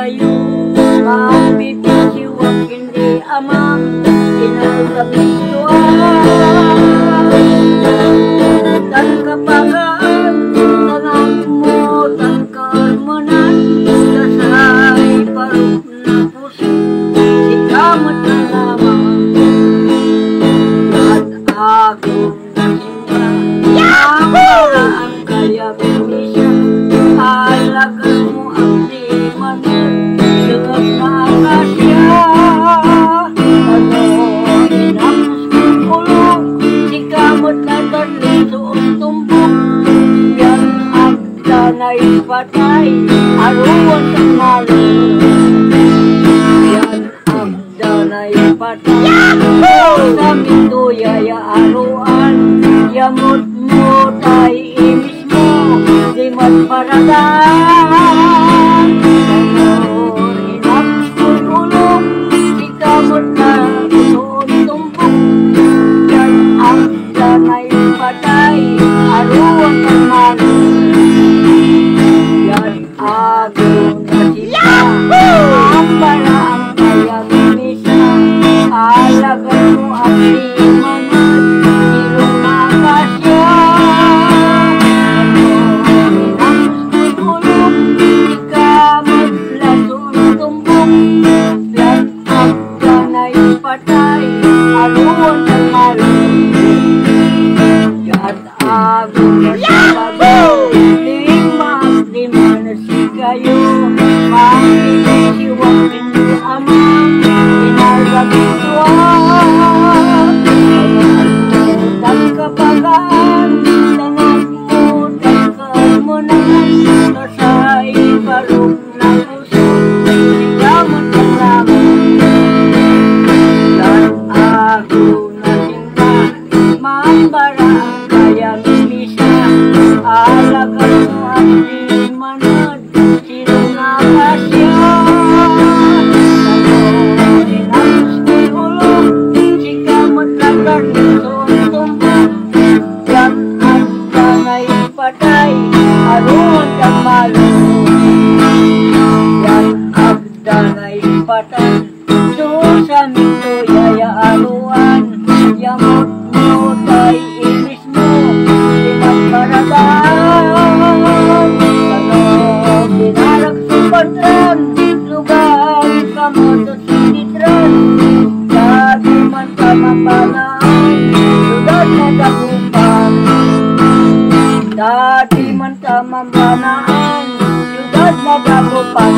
kayo mapipisiwag hindi amang inagabituan. Dan kapagaan tanang mo dan kalmanan dasay parok na puso sikamat na lamang at akong nasimba ang kaya binisya alagan mo ang di manat dengan makasya ano inapos kong kulong sikamat na darlito tumbok yan ang danay patay aruan ng malo yan ang danay patay sa minto yaya aruan yamot mo tay imis mo di matparadan ano inapos kong kulong sikamot na tuon tumbok yan ang danay patay aruan ng malo yan agong nasila ang parang kaya mimisa alagan mo ang di manat silong nakasya ano inapos kong kulong sikamot na tuon tumbok yan ang danay patay aruan ng malo yan agong nasila di manasi kayo mapipisiwag hindi amang inagabituan. Dan kapagaan tangan mo dan kalmanan nasay parok na puso sikamat ng lamang dan ako nasimba mambara ang kaya mimisa alagan mo ang di manad silong nakasya ano inapos ko'y ulong sikamot na darlito tumbok yan ang danay patay aruan ng malo yan ang danay patay doon sa minto yaya aruan yamot mo tay inis mo di matparadan ano dinarak supadran lugar kamot at sinitran dati man sa mapanaan lugar na dakupan dati man sa mapanaan lugar na dakupan